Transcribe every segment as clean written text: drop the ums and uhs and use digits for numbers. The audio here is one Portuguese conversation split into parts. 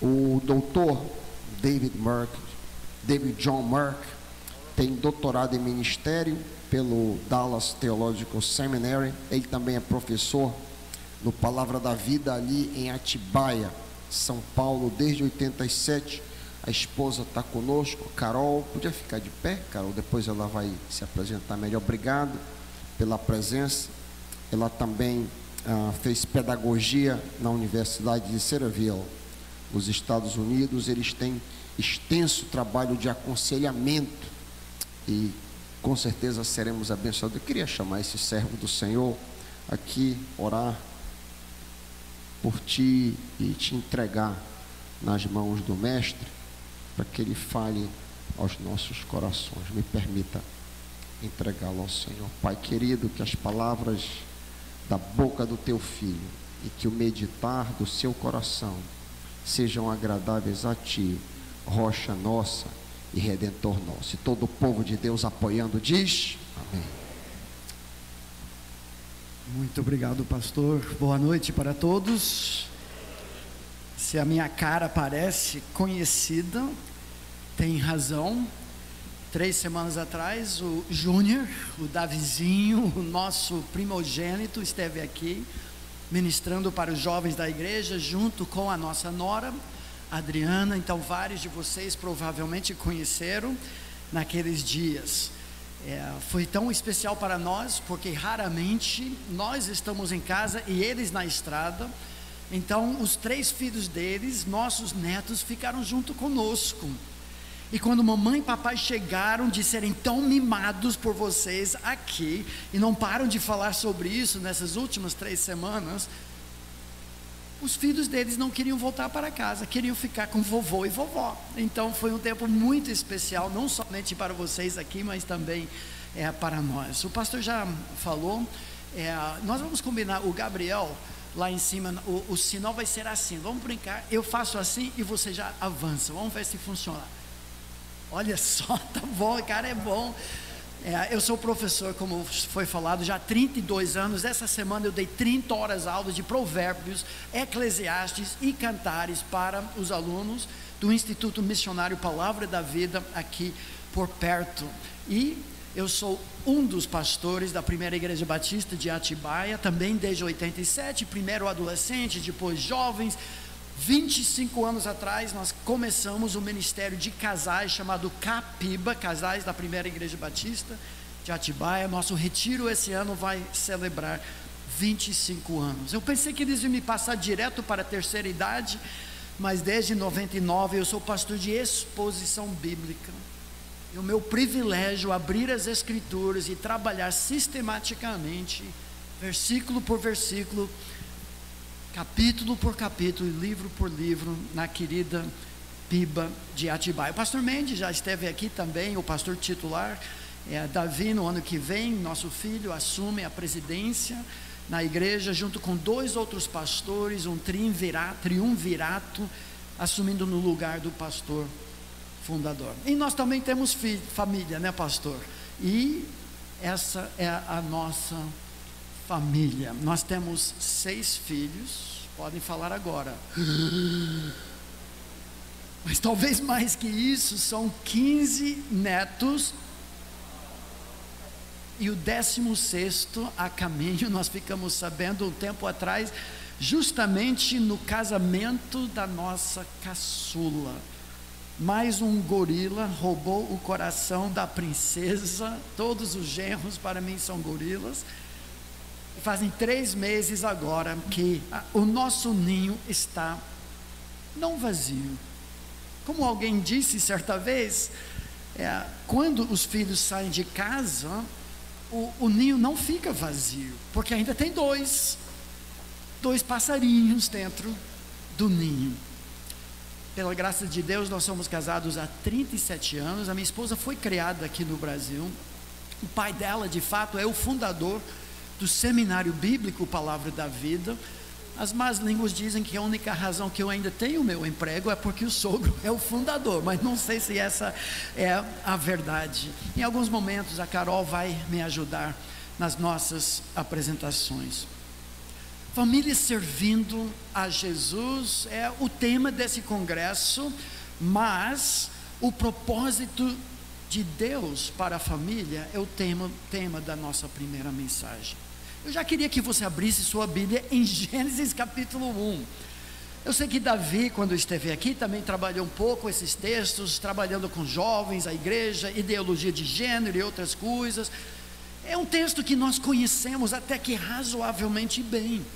O doutor David John Merck tem doutorado em ministério pelo Dallas Theological Seminary. Ele também é professor no Palavra da Vida ali em Atibaia, São Paulo, desde 87. A esposa está conosco, Carol. Podia ficar de pé, Carol, depois ela vai se apresentar melhor. Obrigado pela presença. Ela também fez pedagogia na Universidade de Cedarville, nos Estados Unidos. Eles têm extenso trabalho de aconselhamento e com certeza seremos abençoados. Eu queria chamar esse servo do Senhor aqui, orar por ti e te entregar nas mãos do Mestre, para que Ele fale aos nossos corações. Me permita entregá-lo ao Senhor. Pai querido, que as palavras da boca do Teu Filho e que o meditar do seu coração sejam agradáveis a Ti, rocha nossa e Redentor nosso. E todo o povo de Deus apoiando diz amém. Muito obrigado, pastor. Boa noite para todos. Se a minha cara parece conhecida, tem razão. 3 semanas atrás, o Júnior, o Davizinho, o nosso primogênito, esteve aqui ministrando para os jovens da igreja, junto com a nossa nora, Adriana. Então vários de vocês provavelmente conheceram naqueles dias. Foi tão especial para nós, porque raramente nós estamos em casa e eles na estrada. Então os 3 filhos deles, nossos netos, ficaram junto conosco. E quando mamãe e papai chegaram de serem tão mimados por vocês aqui, e não param de falar sobre isso nessas últimas 3 semanas, os filhos deles não queriam voltar para casa, queriam ficar com vovô e vovó. Então foi um tempo muito especial, não somente para vocês aqui, mas também para nós. O pastor já falou, nós vamos combinar, o Gabriel lá em cima, o sinal vai ser assim, vamos brincar, eu faço assim e você já avança, vamos ver se funciona. Olha só, tá bom, cara, é bom. Eu sou professor, como foi falado, já há 32 anos. Essa semana eu dei 30 horas aulas de Provérbios, Eclesiastes e Cantares para os alunos do Instituto Missionário Palavra da Vida aqui por perto. E eu sou um dos pastores da primeira igreja batista de Atibaia, também desde 87, primeiro adolescente, depois jovens. 25 anos atrás nós começamos o ministério de casais chamado Capiba, casais da primeira igreja batista de Atibaia. Nosso retiro esse ano vai celebrar 25 anos. Eu pensei que eles iam me passar direto para a terceira idade, mas desde 99 eu sou pastor de exposição bíblica. E o meu privilégio é abrir as escrituras e trabalhar sistematicamente, versículo por versículo, capítulo por capítulo, livro por livro, na querida Piba de Atibaia. O pastor Mendes já esteve aqui também, o pastor titular. Davi, no ano que vem, nosso filho, assume a presidência na igreja, junto com 2 outros pastores, um triunvirato, assumindo no lugar do pastor fundador. E nós também temos família, né, pastor? E essa é a nossa família. Nós temos 6 filhos, podem falar agora, mas talvez mais que isso, são 15 netos, e o 16º a caminho. Nós ficamos sabendo um tempo atrás, justamente no casamento da nossa caçula. Mais um gorila roubou o coração da princesa. Todos os genros para mim são gorilas. Fazem 3 meses agora que o nosso ninho está não vazio. Como alguém disse certa vez, quando os filhos saem de casa, o ninho não fica vazio, porque ainda tem dois passarinhos dentro do ninho. Pela graça de Deus, nós somos casados há 37 anos. A minha esposa foi criada aqui no Brasil. O pai dela, de fato, é o fundador do Seminário Bíblico Palavra da Vida. As más línguas dizem que a única razão que eu ainda tenho o meu emprego é porque o sogro é o fundador, mas não sei se essa é a verdade. Em alguns momentos a Carol vai me ajudar nas nossas apresentações. Família servindo a Jesus é o tema desse congresso, mas o propósito de Deus para a família é o tema da nossa primeira mensagem. Eu já queria que você abrisse sua Bíblia em Gênesis capítulo 1. Eu sei que Davi, quando esteve aqui, também trabalhou um pouco esses textos, trabalhando com jovens, a igreja, ideologia de gênero e outras coisas. É um texto que nós conhecemos até que razoavelmente bem.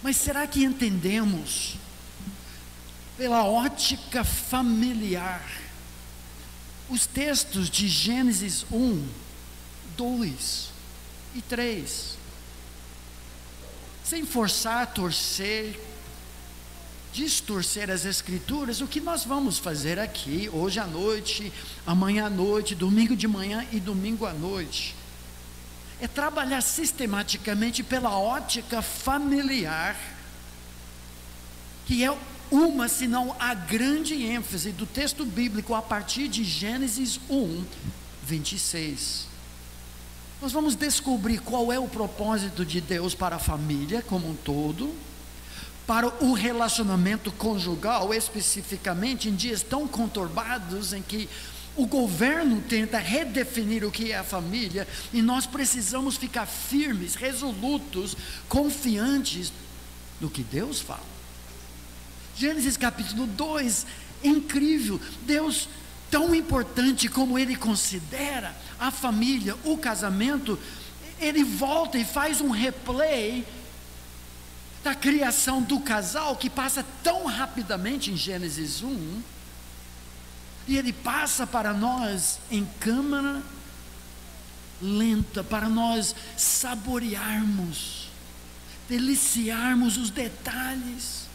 Mas será que entendemos, pela ótica familiar, os textos de Gênesis 1, 2 e 3? Sem forçar, distorcer as escrituras, o que nós vamos fazer aqui, hoje à noite, amanhã à noite, domingo de manhã e domingo à noite, é trabalhar sistematicamente pela ótica familiar, que é uma, se não a grande ênfase do texto bíblico a partir de Gênesis 1, 26. Nós vamos descobrir qual é o propósito de Deus para a família como um todo, para o relacionamento conjugal, especificamente em dias tão conturbados em que o governo tenta redefinir o que é a família, e nós precisamos ficar firmes, resolutos, confiantes no que Deus fala. Gênesis capítulo 2, incrível. Deus, tão importante como Ele considera a família, o casamento, Ele volta e faz um replay da criação do casal, que passa tão rapidamente em Gênesis 1, e Ele passa para nós em câmara lenta, para nós saborearmos, deliciarmos os detalhes,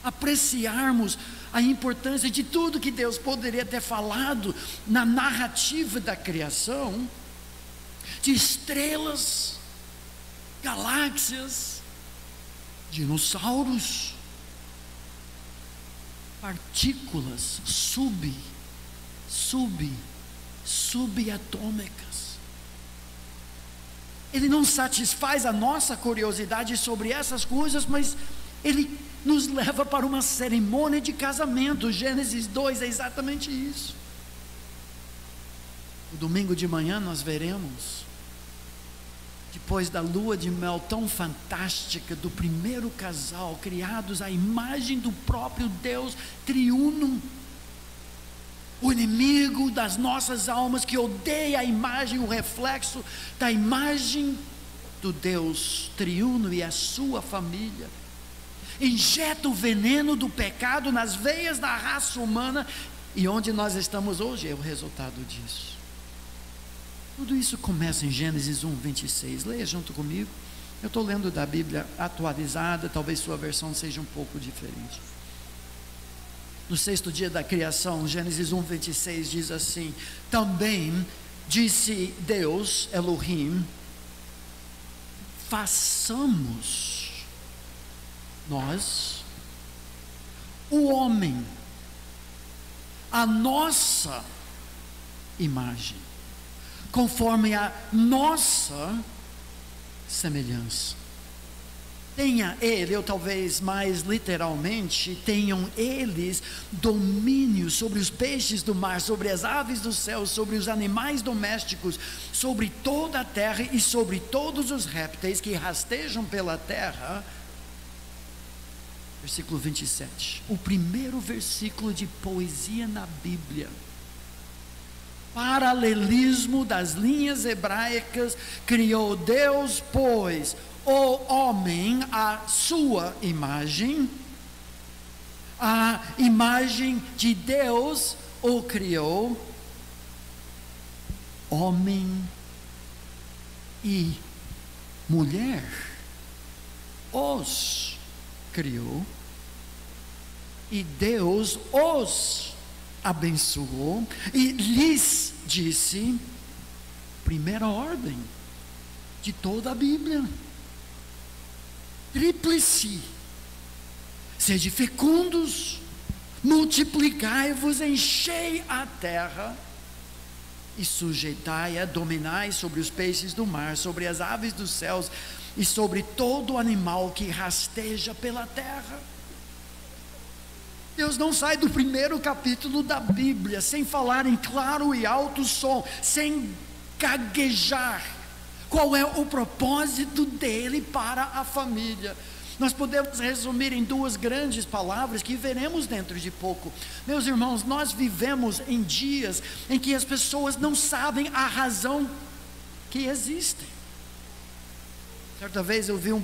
apreciarmos a importância de tudo que Deus poderia ter falado na narrativa da criação, de estrelas, galáxias, dinossauros, partículas subatômicas. Ele não satisfaz a nossa curiosidade sobre essas coisas, mas Ele nos leva para uma cerimônia de casamento. Gênesis 2 é exatamente isso. No domingo de manhã nós veremos, depois da lua de mel tão fantástica do primeiro casal, criados à imagem do próprio Deus triuno, o inimigo das nossas almas, que odeia a imagem, o reflexo da imagem do Deus triuno e a sua família, injeta o veneno do pecado nas veias da raça humana, e onde nós estamos hoje é o resultado disso. Tudo isso começa em Gênesis 1, 26. Leia junto comigo. Eu estou lendo da Bíblia atualizada, talvez sua versão seja um pouco diferente. No sexto dia da criação, Gênesis 1, 26 diz assim: também disse Deus, Elohim, façamos nós, o homem, a nossa imagem, conforme a nossa semelhança. Tenha ele, ou talvez mais literalmente, tenham eles domínio sobre os peixes do mar, sobre as aves do céu, sobre os animais domésticos, sobre toda a terra e sobre todos os répteis que rastejam pela terra. Versículo 27, o primeiro versículo de poesia na Bíblia. Paralelismo das linhas hebraicas, criou Deus, pois, o homem à sua imagem, a imagem de Deus o criou, homem e mulher os criou, e Deus os abençoou e lhes disse, primeira ordem de toda a Bíblia: tríplice, sede fecundos, multiplicai-vos, enchei a terra e sujeitai-a, dominai sobre os peixes do mar, sobre as aves dos céus e sobre todo animal que rasteja pela terra. Deus não sai do primeiro capítulo da Bíblia sem falar em claro e alto som, sem gaguejar, qual é o propósito dele para a família. Nós podemos resumir em duas grandes palavras que veremos dentro de pouco. Meus irmãos, nós vivemos em dias em que as pessoas não sabem a razão que existem. Certa vez eu vi um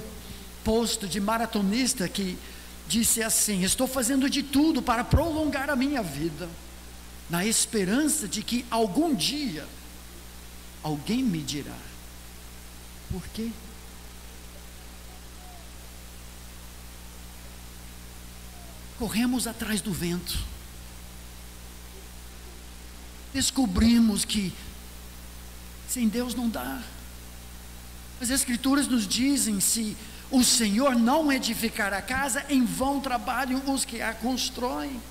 post de maratonista que disse assim: estou fazendo de tudo para prolongar a minha vida, na esperança de que algum dia alguém me dirá por quê. Corremos atrás do vento, descobrimos que sem Deus não dá. As Escrituras nos dizem: se o Senhor não edificar a casa, em vão trabalham os que a constroem.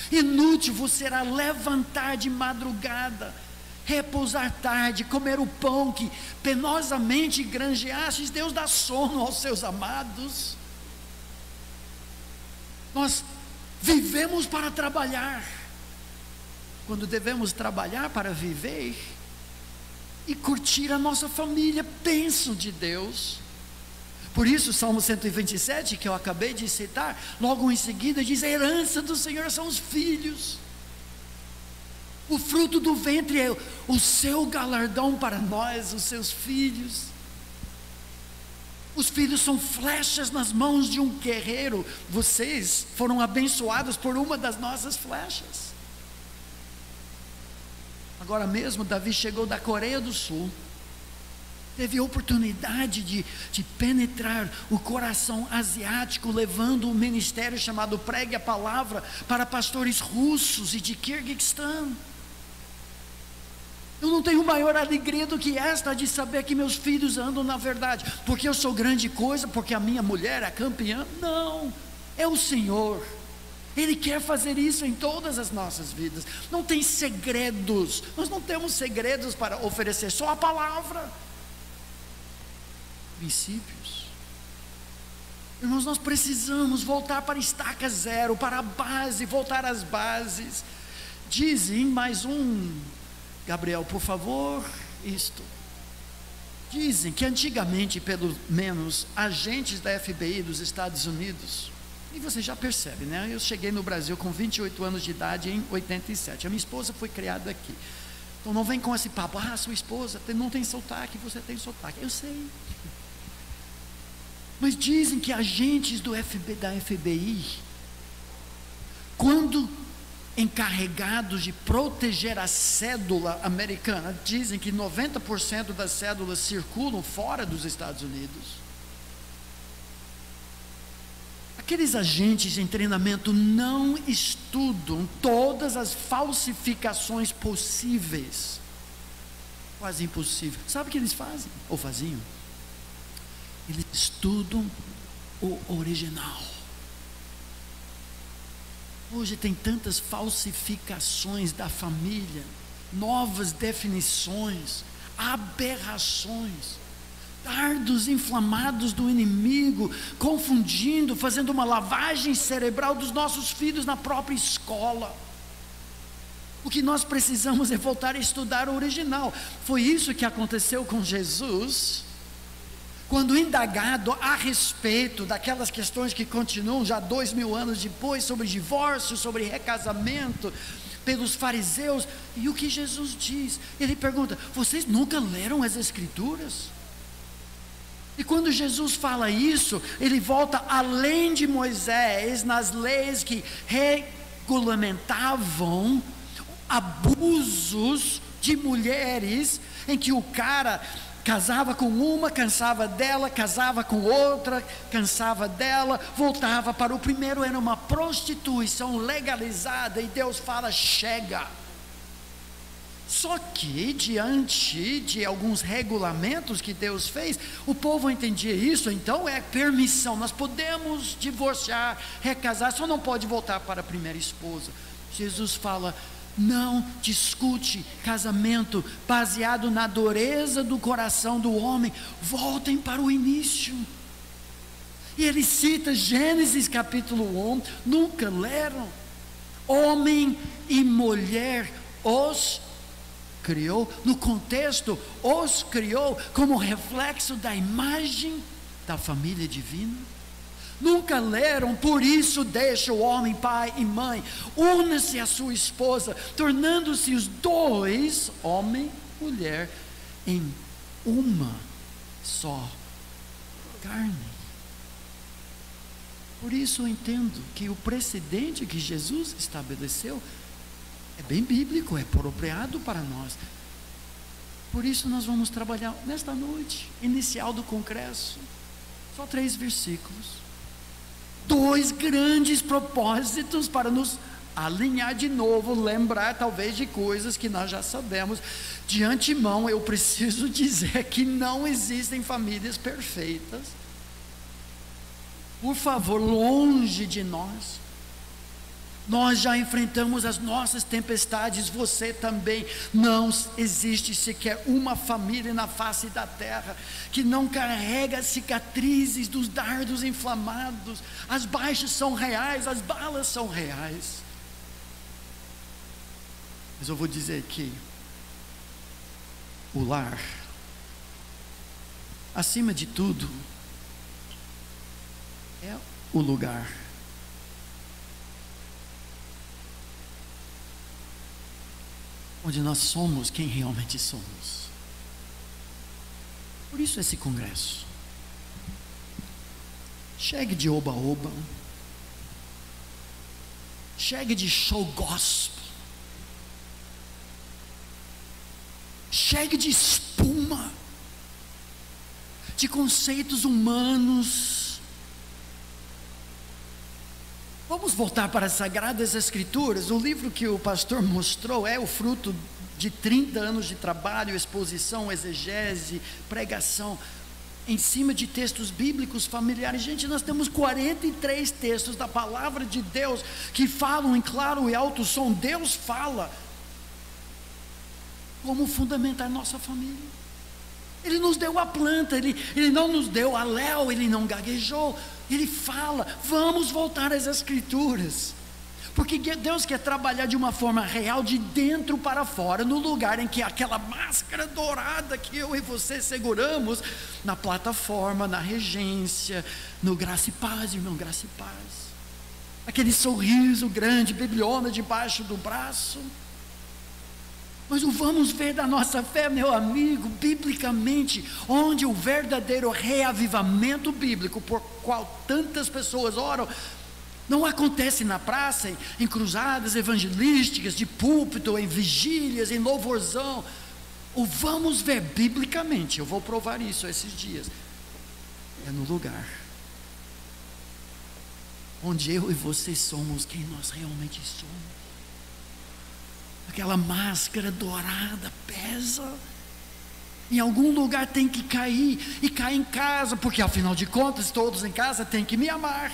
Inútil vos será levantar de madrugada, repousar tarde, comer o pão que penosamente granjeastes. Deus dá sono aos seus amados. Nós vivemos para trabalhar, quando devemos trabalhar para viver e curtir a nossa família, bênção de Deus. Por isso, Salmo 127, que eu acabei de citar, logo em seguida diz: a herança do Senhor são os filhos, o fruto do ventre é o seu galardão para nós, os seus filhos. Os filhos são flechas nas mãos de um guerreiro. Vocês foram abençoados por uma das nossas flechas. Agora mesmo, Davi chegou da Coreia do Sul, teve a oportunidade de penetrar o coração asiático, levando um ministério chamado Pregue a Palavra para pastores russos e de Kirguistão. Eu não tenho maior alegria do que esta, de saber que meus filhos andam na verdade, porque eu sou grande coisa, porque a minha mulher é campeã. Não, é o Senhor. Ele quer fazer isso em todas as nossas vidas. Não tem segredos, nós não temos segredos para oferecer, só a palavra. Princípios. Irmãos, nós precisamos voltar para a estaca zero, para a base, voltar às bases. Dizem mais Gabriel, por favor, isto. Dizem que antigamente, pelo menos, agentes da FBI dos Estados Unidos, e você já percebe, né? Eu cheguei no Brasil com 28 anos de idade em 87. A minha esposa foi criada aqui. Então não vem com esse papo: sua esposa não tem sotaque, você tem sotaque. Eu sei. Mas dizem que agentes da FBI, quando encarregados de proteger a cédula americana, dizem que 90% das cédulas circulam fora dos Estados Unidos. Aqueles agentes em treinamento não estudam todas as falsificações possíveis, quase impossível. Sabe o que eles fazem? Ou faziam? Eles estudam o original. Hoje tem tantas falsificações da família, novas definições, aberrações, dardos inflamados do inimigo, confundindo, fazendo uma lavagem cerebral dos nossos filhos na própria escola. O que nós precisamos é voltar a estudar o original. Foi isso que aconteceu com Jesus, quando indagado a respeito daquelas questões que continuam já 2000 anos depois, sobre divórcio, sobre recasamento, pelos fariseus. E o que Jesus diz? Ele pergunta: vocês nunca leram as Escrituras? E quando Jesus fala isso, ele volta além de Moisés, nas leis que regulamentavam abusos de mulheres, em que o cara casava com uma, cansava dela, casava com outra, cansava dela, voltava para o primeiro. Era uma prostituição legalizada, e Deus fala: chega. Só que diante de alguns regulamentos que Deus fez, o povo entendia isso. Então é permissão, nós podemos divorciar, recasar, só não pode voltar para a primeira esposa. Jesus fala: não discute casamento baseado na dureza do coração do homem. Voltem para o início. E ele cita Gênesis capítulo 1, nunca leram? Homem e mulher os criou, no contexto, os criou como reflexo da imagem da família divina. Nunca leram? Por isso deixa o homem pai e mãe, una-se à sua esposa, tornando-se os dois, homem e mulher, em uma só carne. Por isso eu entendo que o precedente que Jesus estabeleceu é bem bíblico, é apropriado para nós. Por isso nós vamos trabalhar nesta noite inicial do congresso, só 3 versículos, 2 grandes propósitos para nos alinhar de novo, lembrar talvez de coisas que nós já sabemos. De antemão eu preciso dizer que não existem famílias perfeitas, por favor, longe de nós. Nós já enfrentamos as nossas tempestades, você também. Não existe sequer uma família na face da terra que não carrega cicatrizes dos dardos inflamados. As baixas são reais, as balas são reais. Mas eu vou dizer que o lar, acima de tudo, é o lugar onde nós somos quem realmente somos. Por isso esse congresso. Chegue de oba-oba, chegue de show gospel, chegue de espuma, de conceitos humanos. Vamos voltar para as Sagradas Escrituras. O livro que o pastor mostrou é o fruto de 30 anos de trabalho, exposição, exegese, pregação, em cima de textos bíblicos familiares. Gente, nós temos 43 textos da palavra de Deus que falam em claro e alto som. Deus fala como fundamentar nossa família. Ele nos deu a planta, ele não nos deu a léu, ele não gaguejou. Ele fala, vamos voltar às Escrituras, porque Deus quer trabalhar de uma forma real, de dentro para fora, no lugar em que aquela máscara dourada que eu e você seguramos, na plataforma, na regência, no Graça e Paz, irmão, Graça e Paz, aquele sorriso grande, bibliona debaixo do braço. Mas o vamos ver da nossa fé, meu amigo, biblicamente, onde o verdadeiro reavivamento bíblico, por qual tantas pessoas oram, não acontece na praça, em cruzadas evangelísticas, de púlpito, em vigílias, em louvorzão. O vamos ver biblicamente, eu vou provar isso esses dias, é no lugar onde eu e você somos quem nós realmente somos. Aquela máscara dourada pesa, em algum lugar tem que cair, e cai em casa, porque afinal de contas todos em casa têm que me amar.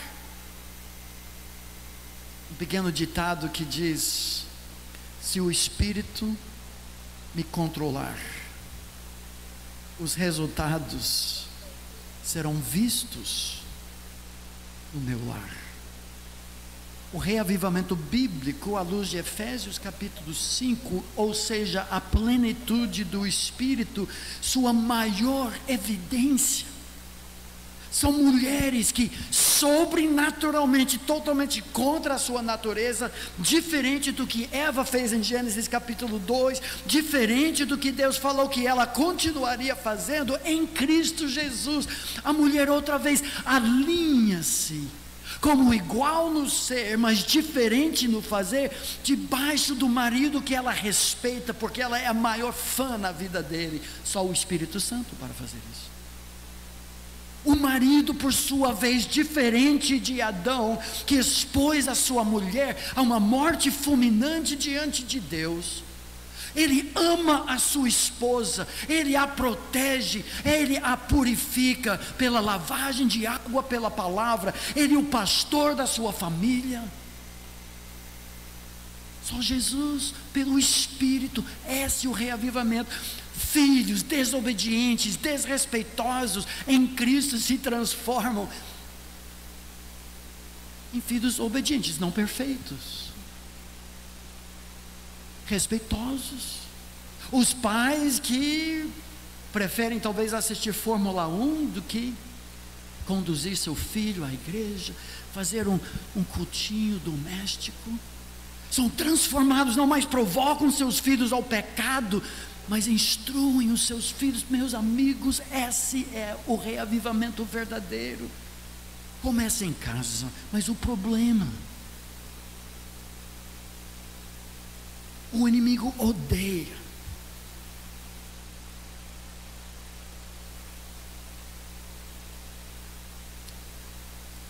Um pequeno ditado que diz: se o Espírito me controlar, os resultados serão vistos no meu lar. O reavivamento bíblico, à luz de Efésios capítulo 5, ou seja, a plenitude do Espírito, sua maior evidência, são mulheres que sobrenaturalmente, totalmente contra a sua natureza, diferente do que Eva fez em Gênesis capítulo 2, diferente do que Deus falou que ela continuaria fazendo em Cristo Jesus. A mulher outra vez alinha-se como igual no ser, mas diferente no fazer, debaixo do marido que ela respeita, porque ela é a maior fã na vida dele. Só o Espírito Santo para fazer isso. O marido, por sua vez, diferente de Adão, que expôs a sua mulher a uma morte fulminante diante de Deus, ele ama a sua esposa, ele a protege, ele a purifica pela lavagem de água, pela palavra. Ele é o pastor da sua família. Só Jesus, pelo Espírito. Esse é o reavivamento. Filhos desobedientes, desrespeitosos em Cristo se transformam em filhos obedientes, não perfeitos, respeitosos. Os pais que preferem talvez assistir Fórmula 1 do que conduzir seu filho à igreja, fazer um cultinho doméstico, são transformados, não mais provocam seus filhos ao pecado, mas instruem os seus filhos. Meus amigos, esse é o reavivamento verdadeiro. Começa em casa, mas o problema, o inimigo odeia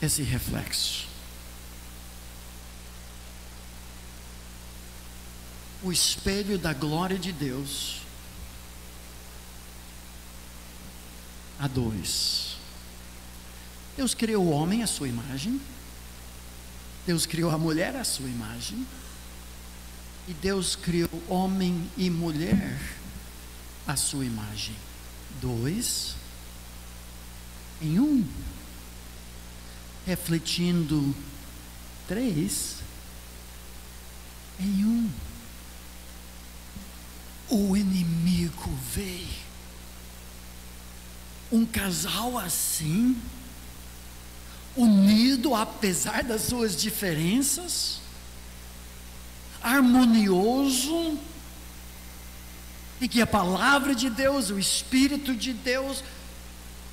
esse reflexo. O espelho da glória de Deus. Há dois. Deus criou o homem à sua imagem. Deus criou a mulher à sua imagem. E Deus criou homem e mulher à sua imagem. Dois em um. Refletindo três em um. O inimigo vê um casal assim, unido apesar das suas diferenças, harmonioso, e que a palavra de Deus, o Espírito de Deus,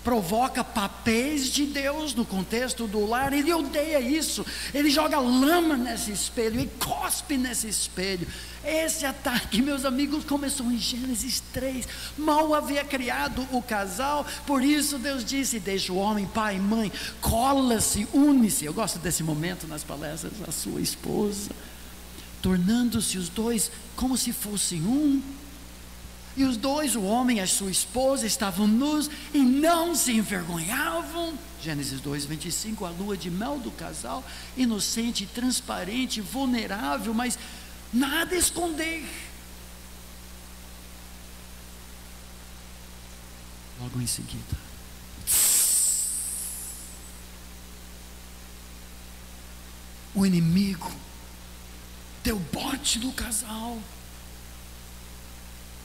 provoca papéis de Deus no contexto do lar. Ele odeia isso. Ele joga lama nesse espelho e cospe nesse espelho. Esse ataque, meus amigos, começou em Gênesis 3. Mal havia criado o casal, por isso Deus disse: deixa o homem, pai e mãe, cola-se, une-se. Eu gosto desse momento nas palestras, a sua esposa, tornando-se os dois como se fossem um. E os dois, o homem e a sua esposa, estavam nus e não se envergonhavam. Gênesis 2:25, a lua de mel do casal, inocente, transparente, vulnerável, mas nada a esconder. Logo em seguida, o inimigo deu bote no casal.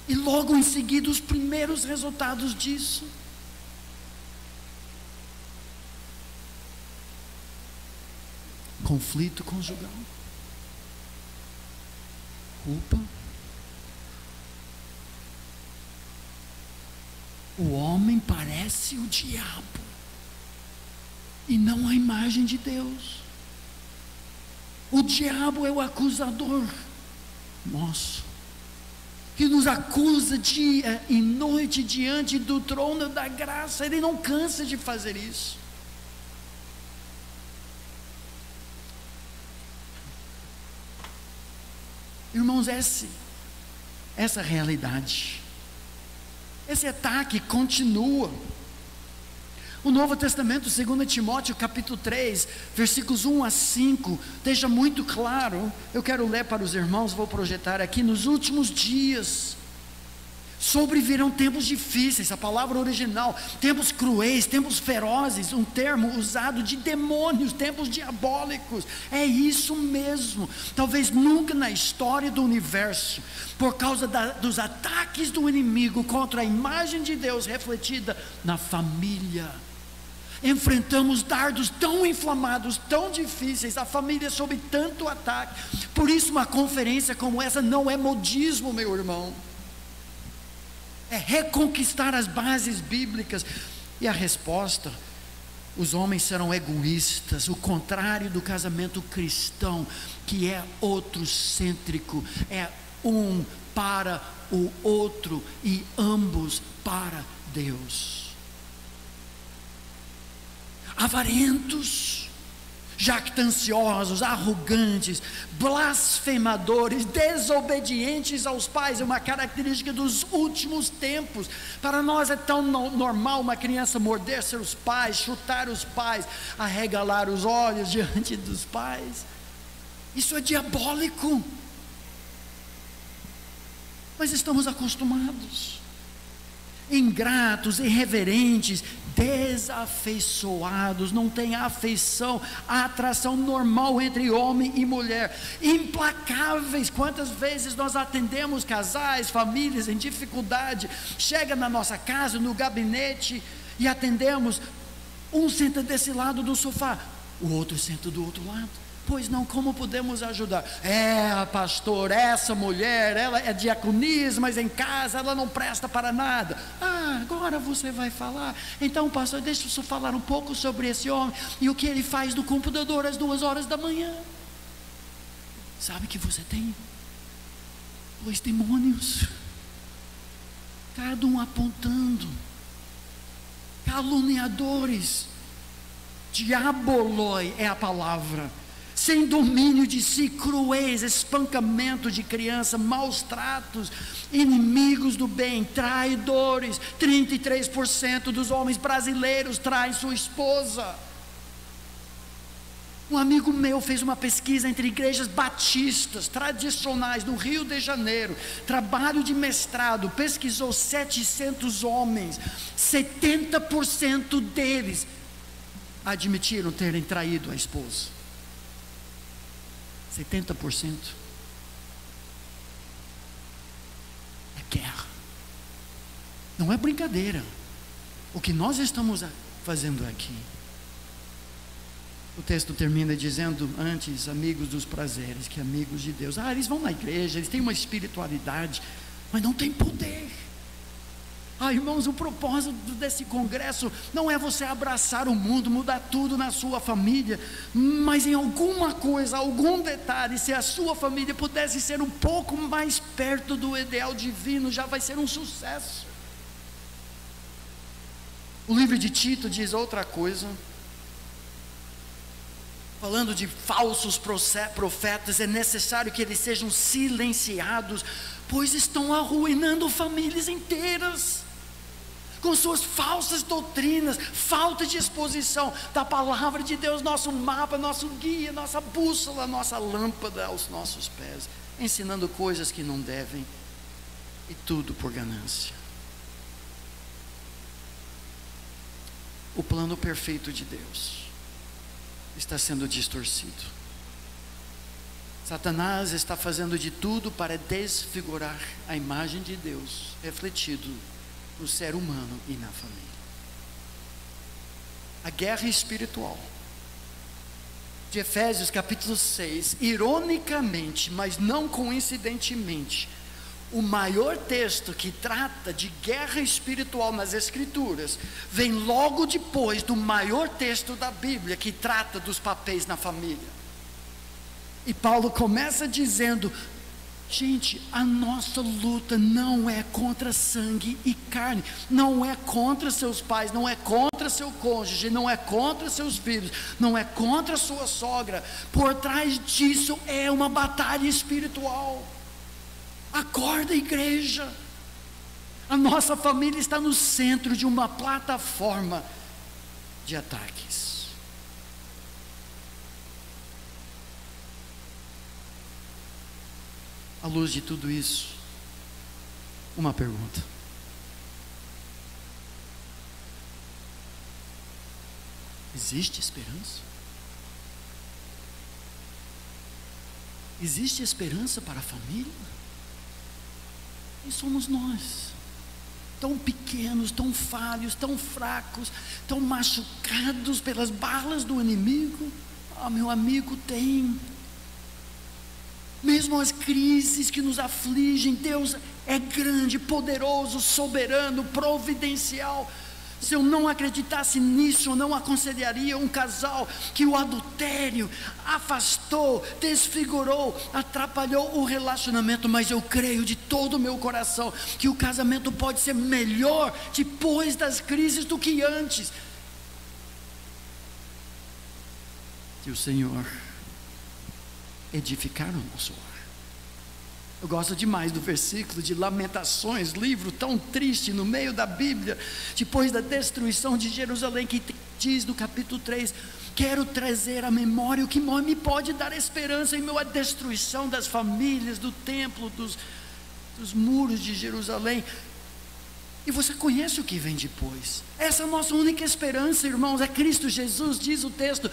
E logo em seguida os primeiros resultados disso: conflito conjugal, culpa. O homem parece o diabo e não a imagem de Deus. O diabo é o acusador nosso, que nos acusa dia e noite diante do trono da graça. Ele não cansa de fazer isso. Irmãos, essa realidade, esse ataque continua. O Novo Testamento, 2 Timóteo capítulo 3, versículos 1 a 5, deixa muito claro. Eu quero ler para os irmãos, vou projetar aqui: nos últimos dias sobrevirão tempos difíceis. A palavra original, tempos cruéis, tempos ferozes, um termo usado de demônios, tempos diabólicos. É isso mesmo. Talvez nunca na história do universo, por causa dos ataques do inimigo contra a imagem de Deus refletida na família, enfrentamos dardos tão inflamados, tão difíceis, a família sob tanto ataque. Por isso uma conferência como essa não é modismo, meu irmão, é reconquistar as bases bíblicas. E a resposta: os homens serão egoístas, o contrário do casamento cristão, que é outrocêntrico, é um para o outro e ambos para Deus. Avarentos, jactanciosos, arrogantes, blasfemadores, desobedientes aos pais. É uma característica dos últimos tempos. Para nós é tão normal uma criança morder seus pais, chutar os pais, arregalar os olhos diante dos pais. Isso é diabólico. Mas estamos acostumados, ingratos, irreverentes, desafeiçoados, não tem afeição, a atração normal entre homem e mulher, implacáveis. Quantas vezes nós atendemos casais, famílias em dificuldade, chega na nossa casa, no gabinete, e atendemos, um senta desse lado do sofá, o outro senta do outro lado. Pois não, como podemos ajudar? Pastor, essa mulher, ela é diaconisa, mas em casa ela não presta para nada. Agora você vai falar. Então, pastor, deixa eu falar um pouco sobre esse homem e o que ele faz no computador às 2h da manhã. Sabe que você tem 2 demônios, cada um apontando, caluniadores, diaboloi é a palavra, sem domínio de si, cruéis, espancamento de criança, maus tratos, inimigos do bem, traidores. 33% dos homens brasileiros traem sua esposa. Um amigo meu fez uma pesquisa entre igrejas batistas tradicionais no Rio de Janeiro, trabalho de mestrado, pesquisou 700 homens, 70% deles admitiram terem traído a esposa. 70%. É guerra, não é brincadeira o que nós estamos fazendo aqui. O texto termina dizendo antes, amigos dos prazeres, que amigos de Deus. Eles vão na igreja, eles têm uma espiritualidade, mas não tem poder. Irmãos, o propósito desse congresso não é você abraçar o mundo, mudar tudo na sua família, mas em alguma coisa, algum detalhe, se a sua família pudesse ser um pouco mais perto do ideal divino, já vai ser um sucesso. O livro de Tito diz outra coisa, falando de falsos profetas, é necessário que eles sejam silenciados, pois estão arruinando famílias inteiras, com suas falsas doutrinas, falta de exposição da palavra de Deus, nosso mapa, nosso guia, nossa bússola, nossa lâmpada aos nossos pés, ensinando coisas que não devem, e tudo por ganância. O plano perfeito de Deus está sendo distorcido. Satanás está fazendo de tudo para desfigurar a imagem de Deus refletido no ser humano e na família. A guerra espiritual de Efésios capítulo 6, ironicamente, mas não coincidentemente, o maior texto que trata de guerra espiritual nas Escrituras vem logo depois do maior texto da Bíblia que trata dos papéis na família. E Paulo começa dizendo: gente, a nossa luta não é contra sangue e carne, não é contra seus pais, não é contra seu cônjuge, não é contra seus filhos, não é contra sua sogra. Por trás disso é uma batalha espiritual. Acorda, igreja. A nossa família está no centro de uma plataforma de ataques. À luz de tudo isso, uma pergunta: existe esperança? Existe esperança para a família? Quem somos nós? Tão pequenos, tão falhos, tão fracos, tão machucados pelas balas do inimigo. Meu amigo, tem. Mesmo as crises que nos afligem, Deus é grande, poderoso, soberano, providencial. Se eu não acreditasse nisso, eu não aconselharia um casal que o adultério afastou, desfigurou, atrapalhou o relacionamento. Mas eu creio de todo o meu coração que o casamento pode ser melhor depois das crises do que antes, se o Senhor edificar o nosso lar. Eu gosto demais do versículo de Lamentações, livro tão triste no meio da Bíblia, depois da destruição de Jerusalém, que diz no capítulo 3: quero trazer à memória o que me pode dar esperança em meio à destruição das famílias, do templo, dos muros de Jerusalém. E você conhece o que vem depois. Essa é a nossa única esperança, irmãos, é Cristo Jesus, diz o texto.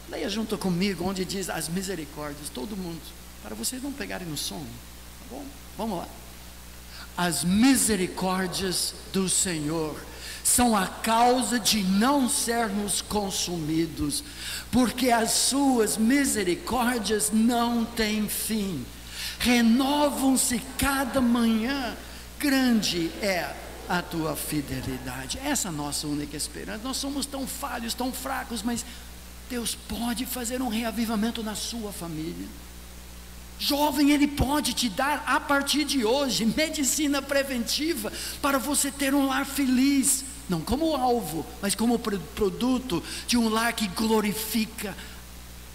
Leia junto comigo, onde diz as misericórdias, todo mundo, para vocês não pegarem no sono, tá bom? Vamos lá. As misericórdias do Senhor são a causa de não sermos consumidos, porque as suas misericórdias não têm fim, renovam-se cada manhã, grande é a tua fidelidade. Essa é a nossa única esperança. Nós somos tão falhos, tão fracos, mas Deus pode fazer um reavivamento na sua família. Jovem, Ele pode te dar a partir de hoje medicina preventiva para você ter um lar feliz, não como alvo, mas como produto de um lar que glorifica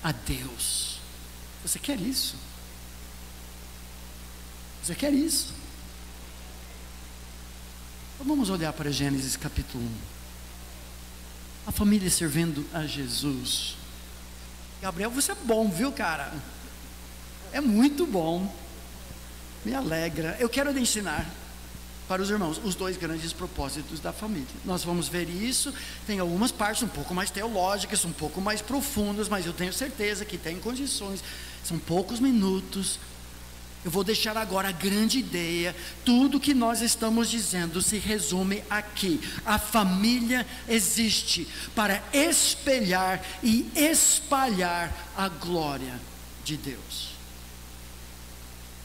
a Deus. Você quer isso? Você quer isso? Então vamos olhar para Gênesis capítulo 1. A família servindo a Jesus. Gabriel, você é bom, viu, cara? É muito bom. Me alegra. Eu quero lhe ensinar para os irmãos os dois grandes propósitos da família. Nós vamos ver isso. Tem algumas partes um pouco mais teológicas, um pouco mais profundas, mas eu tenho certeza que tem condições. São poucos minutos. Eu vou deixar agora a grande ideia. Tudo que nós estamos dizendo se resume aqui. A família existe para espelhar e espalhar a glória de Deus.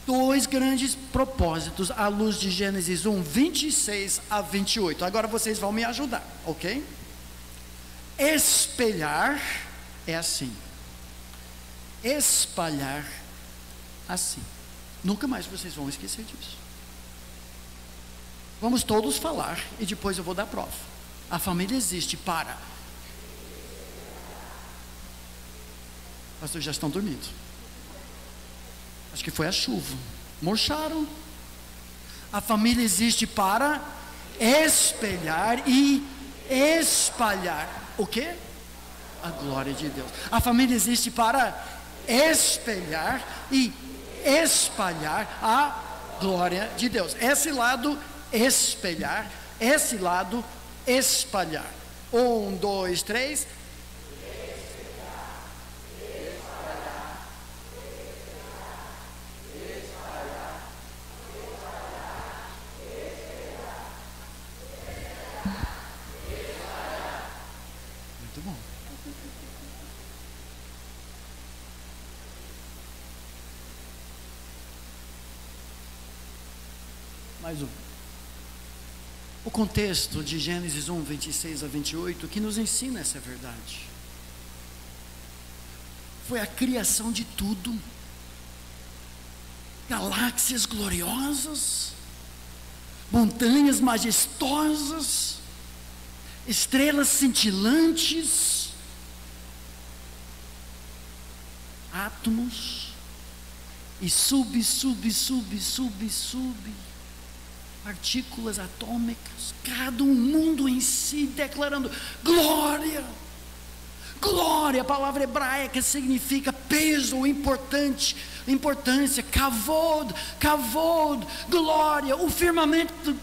Dois grandes propósitos à luz de Gênesis 1, 26 a 28. Agora vocês vão me ajudar, ok? Espelhar é assim. Espalhar assim. Nunca mais vocês vão esquecer disso. Vamos todos falar e depois eu vou dar prova. A família existe para... Pastor, já estão dormindo. Acho que foi a chuva. Murcharam. A família existe para espelhar e espalhar. O quê? A glória de Deus. A família existe para espelhar e espalhar a glória de Deus. Esse lado espelhar, esse lado espalhar. 1, 2, 3. Muito bom. Mais um. O contexto de Gênesis 1, 26 a 28, que nos ensina essa verdade. Foi a criação de tudo. Galáxias gloriosas, montanhas majestosas, estrelas cintilantes, átomos, e sub, partículas atômicas, cada um mundo em si, declarando glória, glória, a palavra hebraica significa peso, importância, kavod, glória, o firmamento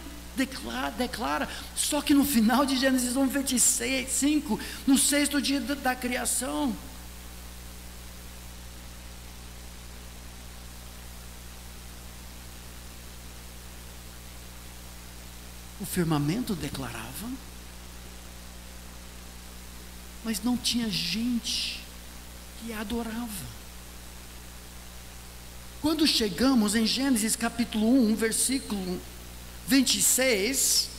declara, só que no final de Gênesis 1, 25, no sexto dia da criação, o firmamento declarava, mas não tinha gente que a adorava. Quando chegamos em Gênesis capítulo 1, versículo 26,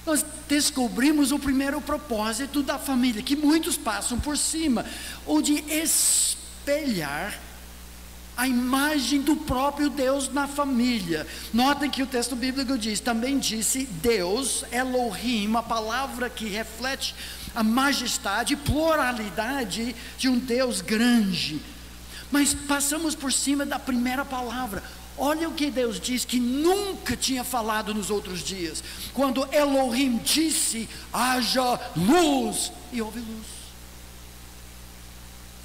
nós descobrimos o primeiro propósito da família, que muitos passam por cima, o de espelhar a imagem do próprio Deus na família. Notem que o texto bíblico diz, também disse Deus, Elohim, uma palavra que reflete a majestade e pluralidade de um Deus grande. Mas passamos por cima da primeira palavra. Olha o que Deus diz que nunca tinha falado nos outros dias. Quando Elohim disse, haja luz, e houve luz.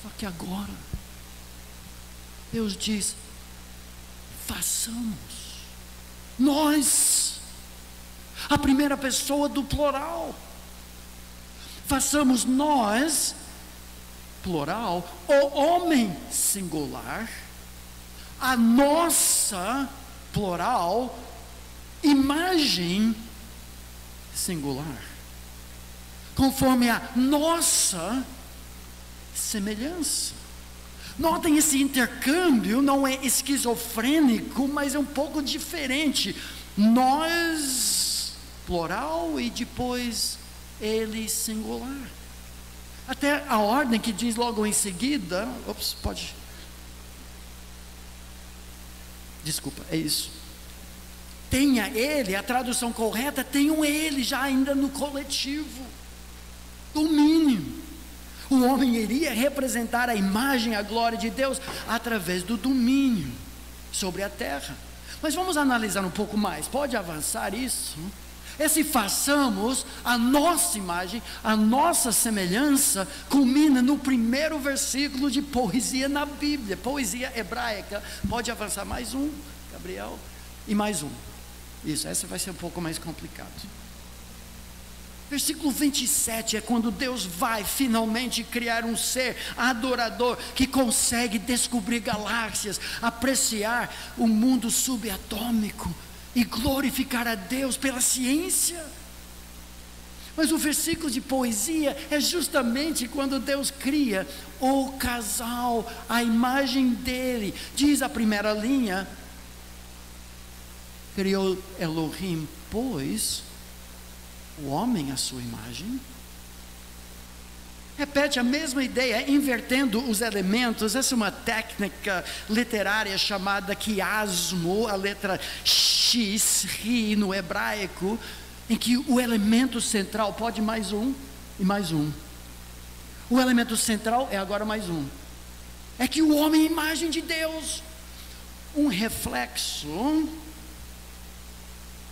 Só que agora Deus diz, façamos. Nós, a primeira pessoa do plural. Façamos nós, plural, o homem, singular, a nossa, plural, imagem, singular, conforme a nossa semelhança. Notem, esse intercâmbio não é esquizofrênico, mas é um pouco diferente. Nós, plural, e depois ele, singular. Até a ordem que diz logo em seguida, desculpa, é isso. Tenha ele, a tradução correta, tem um ele já ainda no coletivo. Domínio. O homem iria representar a imagem, a glória de Deus, através do domínio sobre a terra. Mas vamos analisar um pouco mais. Pode avançar isso? Esse façamos a nossa imagem, a nossa semelhança, culmina no primeiro versículo de poesia na Bíblia, poesia hebraica. Pode avançar mais um, Gabriel, e mais um. Isso, essa vai ser um pouco mais complicado. Versículo 27 é quando Deus vai finalmente criar um ser adorador que consegue descobrir galáxias, apreciar o mundo subatômico e glorificar a Deus pela ciência. Mas o versículo de poesia é justamente quando Deus cria o casal, a imagem dele. Diz a primeira linha: criou Elohim, pois o homem à sua imagem. Repete a mesma ideia, invertendo os elementos. Essa é uma técnica literária chamada quiasmo, a letra X, ri no hebraico, em que o elemento central, pode mais um e mais um. O elemento central é agora mais um. É que o homem é a imagem de Deus, um reflexo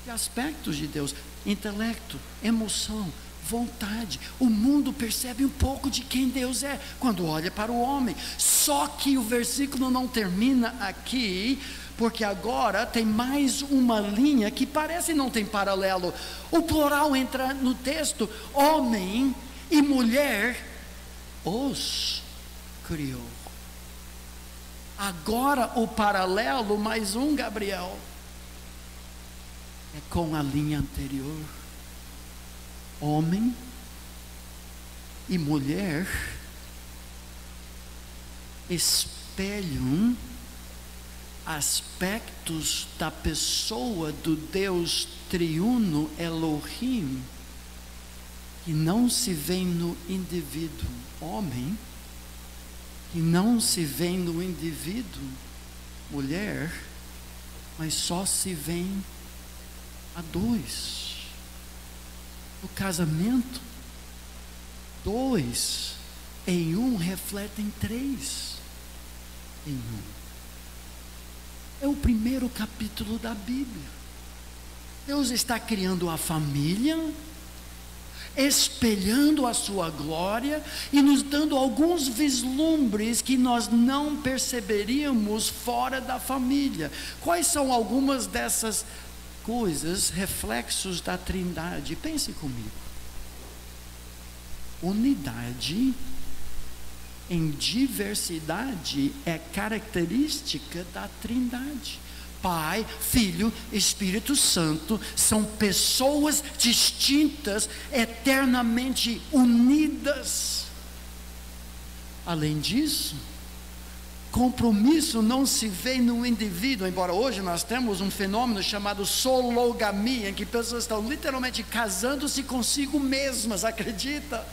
de aspectos de Deus. Intelecto, emoção, vontade. O mundo percebe um pouco de quem Deus é quando olha para o homem. Só que o versículo não termina aqui, porque agora tem mais uma linha que parece não tem paralelo. O plural entra no texto: homem e mulher os criou. Agora o paralelo, mais um, Gabriel, é com a linha anterior. Homem e mulher espelham aspectos da pessoa do Deus triuno Elohim, que não se vê no indivíduo homem, que não se vê no indivíduo mulher, mas só se vê a dois. No casamento, dois em um refletem três em um. É o primeiro capítulo da Bíblia. Deus está criando a família, espelhando a sua glória e nos dando alguns vislumbres que nós não perceberíamos fora da família. Quais são algumas dessas coisas, reflexos da Trindade? Pense comigo. Unidade em diversidade é característica da Trindade. Pai, Filho, Espírito Santo são pessoas distintas, eternamente unidas. Além disso, compromisso não se vê no indivíduo, embora hoje nós temos um fenômeno chamado sologamia, em que pessoas estão literalmente casando-se consigo mesmas, acredita?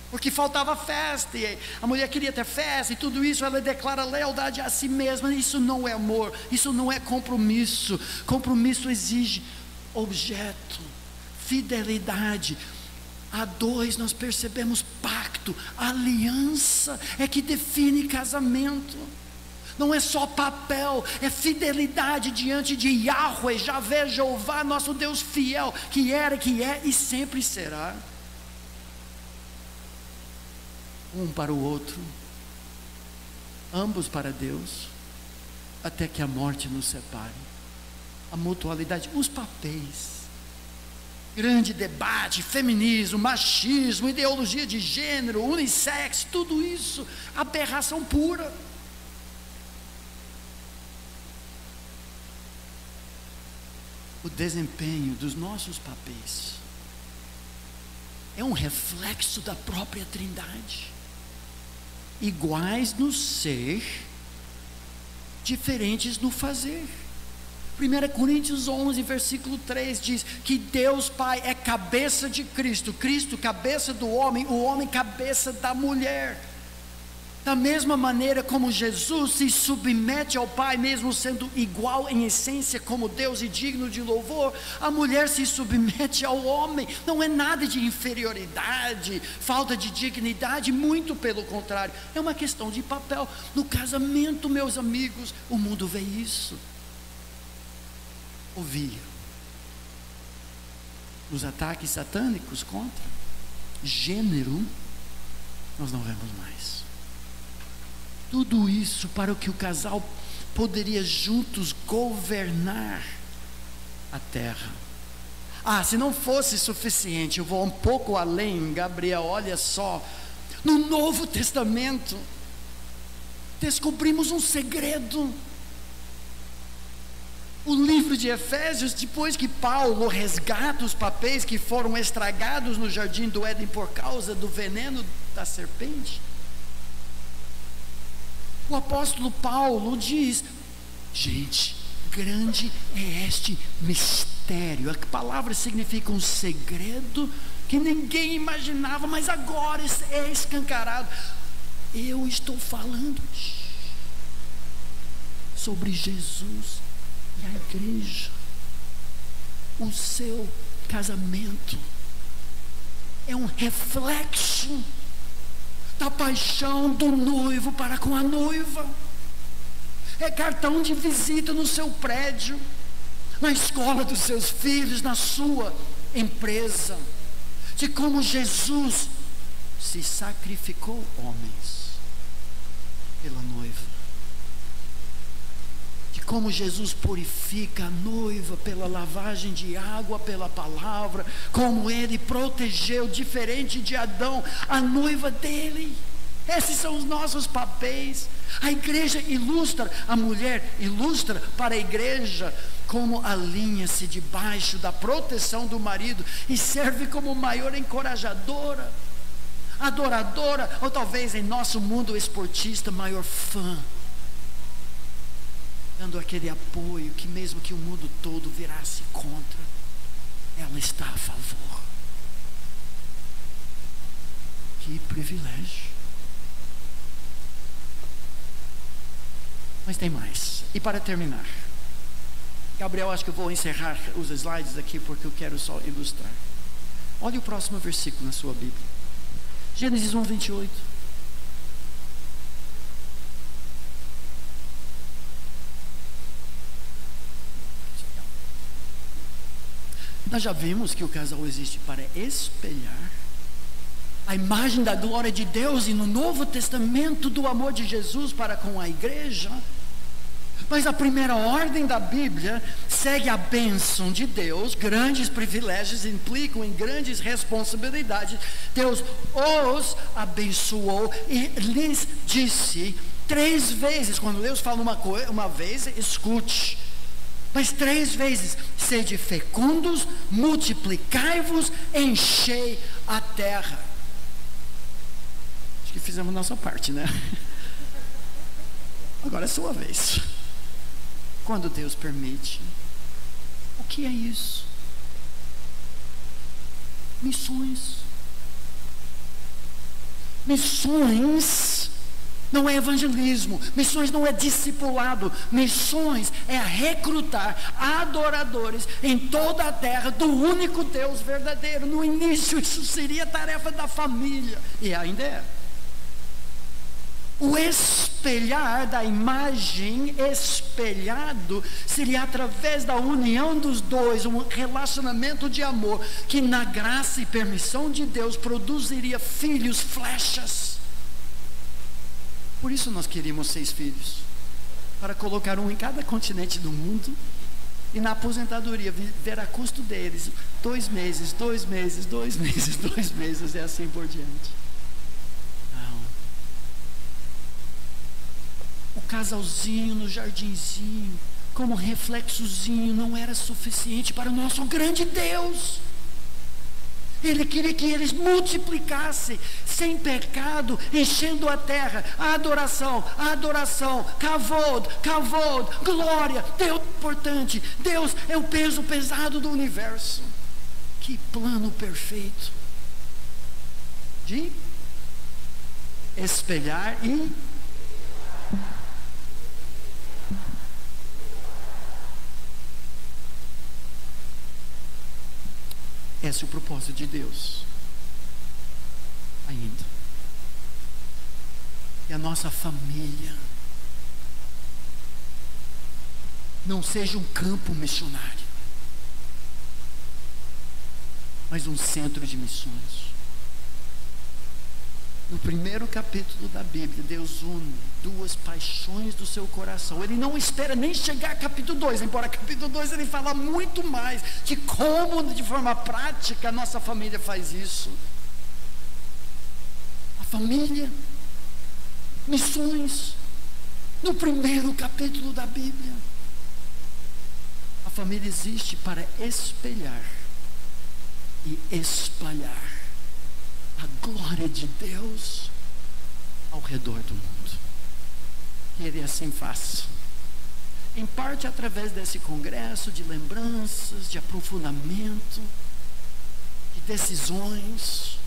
Porque faltava festa, e a mulher queria ter festa, e tudo isso, ela declara lealdade a si mesma. Isso não é amor, isso não é compromisso. Compromisso exige objeto, fidelidade. A dois nós percebemos pacto, aliança é que define casamento. Não é só papel, é fidelidade diante de Yahweh, Javé, Jeová, nosso Deus fiel, que era, que é e sempre será. Um para o outro, ambos para Deus, até que a morte nos separe. a mutualidade, os papéis. Grande debate, feminismo, machismo, ideologia de gênero, unissex, tudo isso, aberração pura. O desempenho dos nossos papéis é um reflexo da própria Trindade. Iguais no ser, diferentes no fazer. 1 Coríntios 11, versículo 3 diz que Deus Pai é cabeça de Cristo, Cristo cabeça do homem, o homem cabeça da mulher. Da mesma maneira como Jesus se submete ao Pai, mesmo sendo igual em essência como Deus e digno de louvor, a mulher se submete ao homem. Não é nada de inferioridade, falta de dignidade, muito pelo contrário, é uma questão de papel. No casamento, meus amigos, o mundo vê isso. Ouvir os ataques satânicos contra gênero, nós não vemos mais. Tudo isso para que o casal poderia juntos governar a terra. Se não fosse suficiente, eu vou um pouco além, Gabriel, olha só, no Novo Testamento descobrimos um segredo. O livro de Efésios, depois que Paulo resgata os papéis que foram estragados no jardim do Éden por causa do veneno da serpente, o apóstolo Paulo diz: gente, grande é este mistério. A palavra significa um segredo que ninguém imaginava, mas agora é escancarado. Eu estou falando sobre Jesus e a igreja. O seu casamento é um reflexo da paixão do noivo para com a noiva. É cartão de visita no seu prédio, na escola dos seus filhos, na sua empresa, de como Jesus se sacrificou, homens, pela noiva. Como Jesus purifica a noiva pela lavagem de água, pela palavra, como Ele protegeu, diferente de Adão, a noiva dele. Esses são os nossos papéis. A igreja ilustra, a mulher ilustra para a igreja como alinha-se debaixo da proteção do marido e serve como maior encorajadora, adoradora, ou talvez em nosso mundo esportista, maior fã, dando aquele apoio que mesmo que o mundo todo virasse contra, ela está a favor. Que privilégio. Mas tem mais. E para terminar, Gabriel, acho que eu vou encerrar os slides aqui porque eu quero só ilustrar. Olha o próximo versículo na sua Bíblia, Gênesis 1, 28. Nós já vimos que o casal existe para espelhar a imagem da glória de Deus, e no Novo Testamento do amor de Jesus para com a igreja. Mas a primeira ordem da Bíblia segue a bênção de Deus. Grandes privilégios implicam em grandes responsabilidades. Deus os abençoou e lhes disse 3 vezes. Quando Deus fala uma vez, escute, mas 3 vezes: sede fecundos, multiplicai-vos, enchei a terra. Acho que fizemos nossa parte, né? Agora é sua vez. Quando Deus permite, o que é isso? Missões. Missões não é evangelismo, missões não é discipulado, missões é recrutar adoradores em toda a terra do único Deus verdadeiro. No início isso seria tarefa da família, e ainda é. O espelhar da imagem, espelhado, seria através da união dos dois, um relacionamento de amor, que na graça e permissão de Deus produziria filhos, flechas. Por isso nós queríamos 6 filhos, para colocar um em cada continente do mundo, E na aposentadoria, ver a custo deles, 2 meses, 2 meses, 2 meses, 2 meses, e assim por diante. Não. O casalzinho no jardinzinho, como reflexozinho, não era suficiente para o nosso grande Deus. Ele queria que eles multiplicassem, sem pecado, enchendo a terra. A adoração, kavod, glória. Deus é importante. Deus é o peso pesado do universo. Que plano perfeito de espelhar e esse é o propósito de Deus. Ainda. E a nossa família não seja um campo missionário, mas um centro de missões. No primeiro capítulo da Bíblia, Deus une 2 paixões do seu coração. Ele não espera nem chegar a capítulo 2, embora capítulo 2 ele fala muito mais de como, de forma prática, a nossa família faz isso. A família, missões, no primeiro capítulo da Bíblia. A família existe para espelhar e espalhar a glória de Deus ao redor do mundo. E Ele assim faz. Em parte através desse congresso de lembranças, de aprofundamento, de decisões,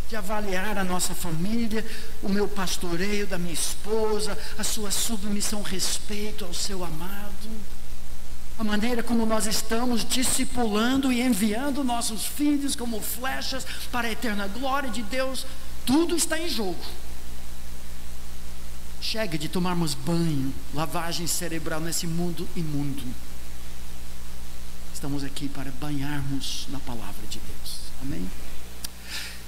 de avaliar a nossa família, o meu pastoreio da minha esposa, a sua submissão, respeito ao seu amado, a maneira como nós estamos discipulando e enviando nossos filhos como flechas para a eterna glória de Deus. Tudo está em jogo. Chega de tomarmos banho, lavagem cerebral nesse mundo imundo. Estamos aqui para banharmos na palavra de Deus. Amém?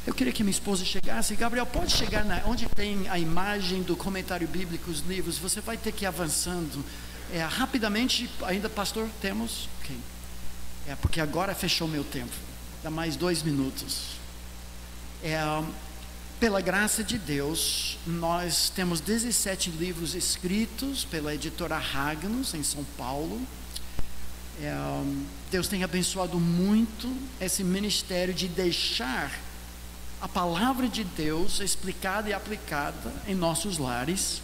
Eu queria que minha esposa chegasse. Gabriel, pode chegar onde tem a imagem do comentário bíblico, os livros. Você vai ter que ir avançando. Rapidamente, ainda, pastor, temos? Okay. Porque agora fechou meu tempo. Dá mais 2 minutos. Pela graça de Deus, nós temos 17 livros escritos pela editora Ragnos, em São Paulo. Deus tem abençoado muito esse ministério de deixar a palavra de Deus explicada e aplicada em nossos lares.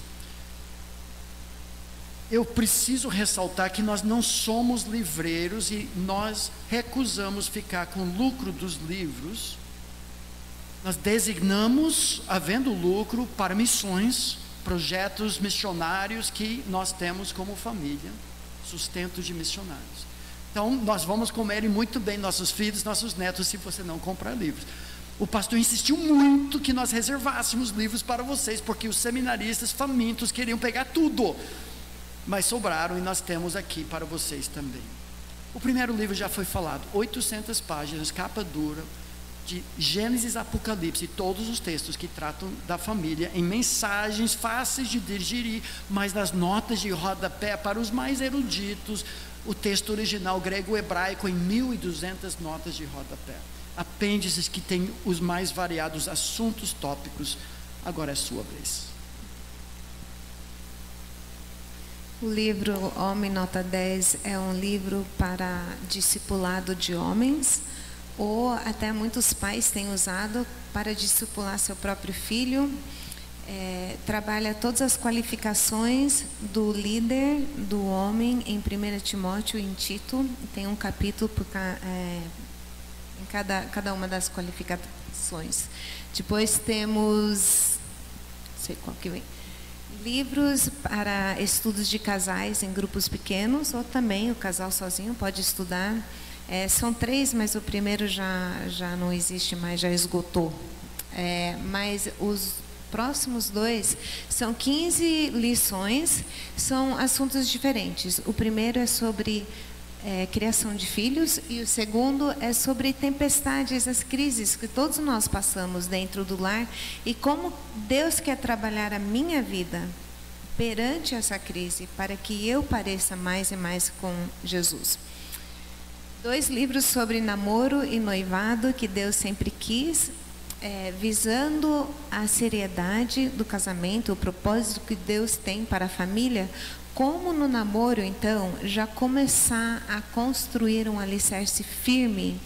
Eu preciso ressaltar que nós não somos livreiros e nós recusamos ficar com o lucro dos livros. Nós designamos, havendo lucro, para missões, projetos missionários que nós temos como família, sustento de missionários. Então, nós vamos comer muito bem nossos filhos, nossos netos, se você não comprar livros. O pastor insistiu muito que nós reservássemos livros para vocês, porque os seminaristas famintos queriam pegar tudo. Mas sobraram e nós temos aqui para vocês também. O primeiro livro já foi falado, 800 páginas, capa dura, de Gênesis a Apocalipse, todos os textos que tratam da família, em mensagens fáceis de digerir, mas nas notas de rodapé para os mais eruditos, o texto original grego-hebraico em 1.200 notas de rodapé. Apêndices que tem os mais variados assuntos tópicos. Agora é sua vez. O livro Homem Nota 10 é um livro para discipulado de homens, ou até muitos pais têm usado para discipular seu próprio filho. Trabalha todas as qualificações do líder, do homem, em 1 Timóteo e em Tito. Tem um capítulo em cada uma das qualificações. Depois temos, não sei qual que vem, livros para estudos de casais em grupos pequenos, ou também o casal sozinho pode estudar. São 3, mas o primeiro já não existe mais, já esgotou. Mas os próximos 2 são 15 lições, são assuntos diferentes. O primeiro é sobre criação de filhos, e o segundo é sobre tempestades, as crises que todos nós passamos dentro do lar, e como Deus quer trabalhar a minha vida perante essa crise, para que eu pareça mais e mais com Jesus. 2 livros sobre namoro e noivado que Deus sempre quis, visando a seriedade do casamento, o propósito que Deus tem para a família. Como no namoro, então, já começar a construir um alicerce firme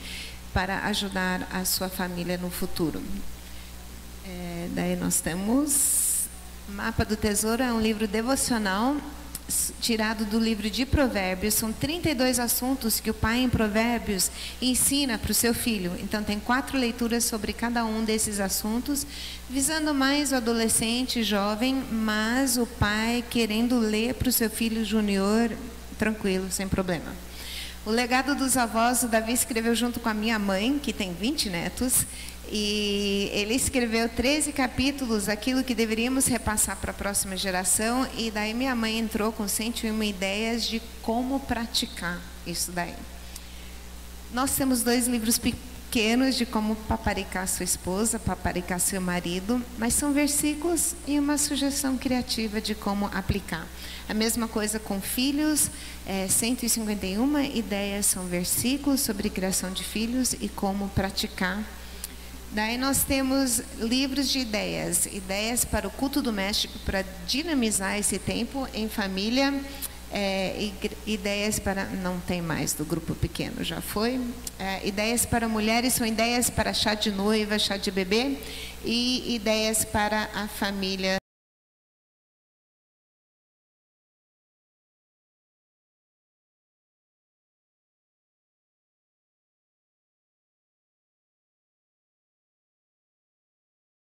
para ajudar a sua família no futuro. Daí nós temos Mapa do Tesouro, é um livro devocional tirado do livro de Provérbios. São 32 assuntos que o pai em Provérbios ensina para o seu filho. Então tem 4 leituras sobre cada um desses assuntos, visando mais o adolescente, jovem, mas o pai querendo ler para o seu filho júnior, tranquilo, sem problema. O Legado dos Avós, o Davi escreveu junto com a minha mãe, que tem 20 netos, e ele escreveu 13 capítulos, aquilo que deveríamos repassar para a próxima geração, e daí minha mãe entrou com 101 ideias de como praticar isso daí. Nós temos 2 livros pequenos de como paparicar sua esposa, paparicar seu marido, mas são versículos e uma sugestão criativa de como aplicar. A mesma coisa com filhos, 151 ideias são versículos sobre criação de filhos e como praticar. Daí nós temos livros de ideias, ideias para o culto doméstico, para dinamizar esse tempo em família, ideias para, não tem mais do grupo pequeno, já foi, ideias para mulheres, são ideias para chá de noiva, chá de bebê, e ideias para a família